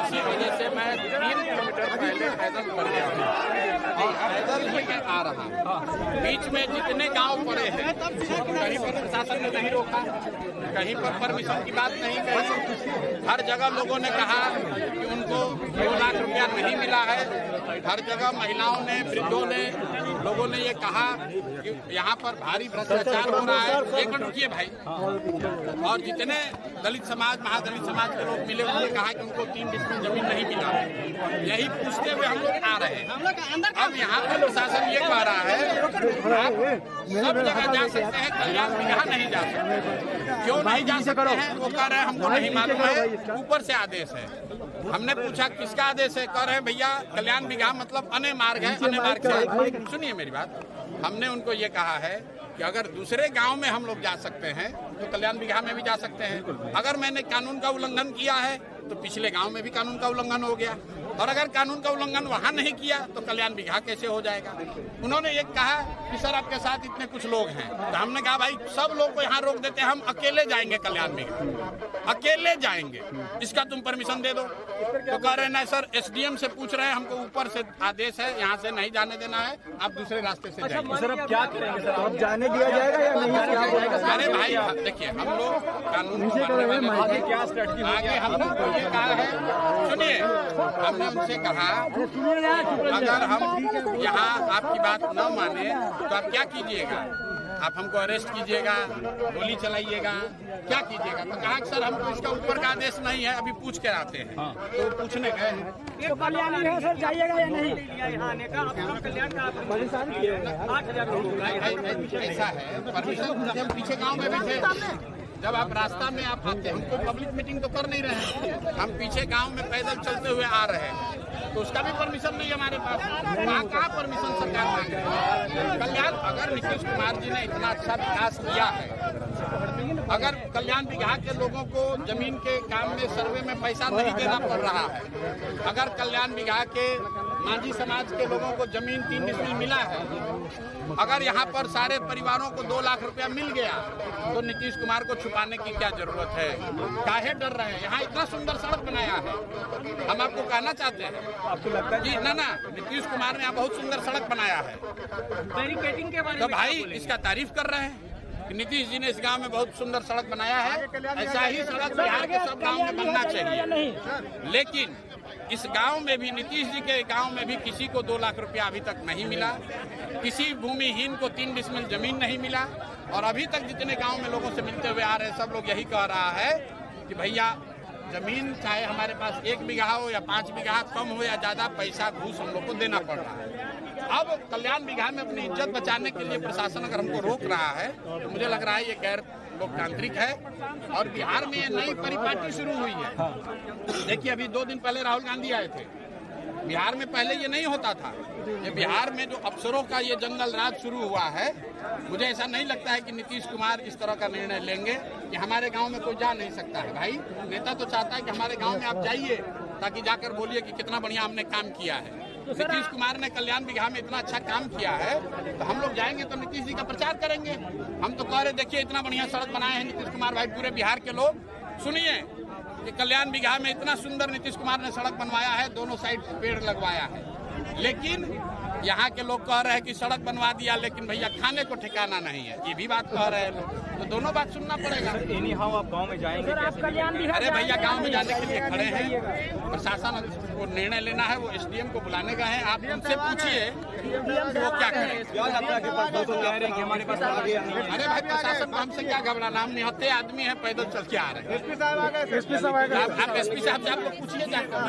इसी वजह से मैं 3 किलोमीटर पहले पैदल पड़ गया और पैदल ही मैं आ रहा हूँ। बीच में जितने गांव पड़े हैं कहीं पर प्रशासन ने नहीं रोका, कहीं पर परमिशन की बात नहीं कही। हर जगह लोगों ने कहा कि उनको 2 लाख रुपया नहीं मिला है। हर जगह महिलाओं ने, वृद्धों ने, लोगों ने ये कहा कि यहाँ पर भारी भ्रष्टाचार हो रहा है। एक मिनट रुकिए भाई। और जितने दलित समाज, महादलित समाज के लोग मिले, उन्होंने कहा कि उनको 3 डिसमिल जमीन नहीं मिला। यही पूछते हुए हम लोग आ रहे हैं। अब यहाँ पर प्रशासन ये कह रहा है आप सब जगह जा सकते हैं, कल्याण बिगहा नहीं जा सकते। क्यों नहीं जा सकते हैं? वो कह रहे हैं हमको नहीं मालूम है, ऊपर से आदेश है। हमने पूछा किसका आदेश है? कह रहे हैं भैया कल्याण बिगहा मतलब अन्य मार्ग है, अन्य मार्ग से। सुनिए मेरी बात। हमने उनको ये कहा है कि अगर दूसरे गांव में हम लोग जा सकते हैं तो कल्याण बिगहा में भी जा सकते हैं। अगर मैंने कानून का उल्लंघन किया है तो पिछले गांव में भी कानून का उल्लंघन हो गया, और अगर कानून का उल्लंघन वहां नहीं किया तो कल्याण बिगहा कैसे हो जाएगा? उन्होंने ये कहा कि सर आपके साथ इतने कुछ लोग हैं। तो हमने कहा भाई सब लोग को यहाँ रोक देते हैं, हम अकेले जाएंगे कल्याण बिगहा, अकेले जाएंगे, इसका तुम परमिशन दे दो। तो कह रहे ना सर एसडीएम से पूछ रहे हैं, हमको ऊपर से आदेश है, यहाँ से नहीं जाने देना है, आप दूसरे रास्ते से जाइए। सर अब क्या करेंगे सर? अब जाने दिया जाएगा या नहीं? अरे भाई देखिए हम लोग कानून आगे क्या स्ट्रेटजी आगे हम लोग को ये कहा है, सुनिए हमने उनसे कहा अगर हम यहाँ आपकी बात न माने तो आप क्या कीजिएगा? आप हमको अरेस्ट कीजिएगा, गोली चलाइएगा, क्या कीजिएगा? तो कहा सर हमको इसका ऊपर का आदेश नहीं है, अभी पूछ के आते हैं। तो पूछने गए तो कल्याण है सर, जाइएगा या नहीं? ऐसा है परमिशन जब पीछे गांव में बैठे, जब आप रास्ता में आप आते हैं, हमको पब्लिक मीटिंग तो कर नहीं रहे हैं, हम पीछे गांव में पैदल चलते हुए आ रहे हैं, तो उसका भी परमिशन नहीं हमारे पास। वहाँ कहाँ परमिशन सरकार मांग रही है? कल्याण अगर नीतीश कुमार जी ने इतना अच्छा विकास किया है, अगर कल्याण बिगहा के लोगों को जमीन के काम में सर्वे में पैसा नहीं देना पड़ रहा है, अगर कल्याण बिगहा के मांझी समाज के लोगों को जमीन 3 डिसमिल मिला है, अगर यहाँ पर सारे परिवारों को 2 लाख रुपया मिल गया, तो नीतीश कुमार को छुपाने की क्या जरूरत है? काहे डर रहे हैं? यहाँ इतना सुंदर सड़क बनाया है, हम आपको कहना चाहते हैं आपको लगता है जी ना नीतीश कुमार ने यहाँ बहुत सुंदर सड़क बनाया है, बैरिकेडिंग के बारे तो में भाई इसका तारीफ कर रहे हैं कि नीतीश जी ने इस गांव में बहुत सुंदर सड़क बनाया है। ऐसा ही सड़क बिहार के सब गांव में बनना चाहिए। लेकिन इस गांव में भी, नीतीश जी के गांव में भी किसी को 2 लाख रुपया अभी तक नहीं मिला, किसी भूमिहीन को 3 डिसमिल जमीन नहीं मिला, और अभी तक जितने गांव में लोगों से मिलते हुए आ रहे हैं सब लोग यही कह रहा है कि भैया जमीन चाहे हमारे पास 1 बीघा हो या 5 बीघा, कम हो या ज्यादा, पैसा घूस हम लोग को देना पड़ रहा है। अब कल्याण बिगहा में अपनी इज्जत बचाने के लिए प्रशासन अगर हमको रोक रहा है तो मुझे लग रहा है ये गैर लोकतांत्रिक है। और बिहार में ये नई परिपाटी शुरू हुई है। देखिए अभी 2 दिन पहले राहुल गांधी आए थे, बिहार में पहले ये नहीं होता था। ये बिहार में जो अफसरों का ये जंगल राज शुरू हुआ है, मुझे ऐसा नहीं लगता है कि नीतीश कुमार इस तरह का निर्णय लेंगे कि हमारे गांव में कोई जा नहीं सकता है। भाई नेता तो चाहता है कि हमारे गांव में आप जाइए, ताकि जाकर बोलिए कि कितना बढ़िया हमने काम किया है। नीतीश कुमार ने कल्याण बिगहा में इतना अच्छा काम किया है, तो हम लोग जाएंगे तो नीतीश जी का प्रचार करेंगे। हम तो कह रहे देखिए इतना बढ़िया सड़क बनाए हैं नीतीश कुमार भाई, पूरे बिहार के लोग सुनिए कि कल्याण बिगहा में इतना सुंदर नीतीश कुमार ने सड़क बनवाया है, दोनों साइड पेड़ लगवाया है। लेकिन यहाँ के लोग कह रहे हैं कि सड़क बनवा दिया, लेकिन भैया खाने को ठिकाना नहीं है, ये भी बात कह रहे हैं लोग। तो दोनों बात सुनना पड़ेगा। एनी हाउ आप गाँव में जाएंगे? अरे भैया गांव में जाने के लिए खड़े हैं, प्रशासन को निर्णय लेना है, वो एसडीएम को बुलाने गए हैं। आप उनसे पूछिए वो क्या करें। अरे भाई प्रशासन को हमसे क्या घबराना, हम निहत्थे आदमी है, पैदल चल के आ रहे हैं। आप एसपी साहब से आप लोग पूछिए जाकर।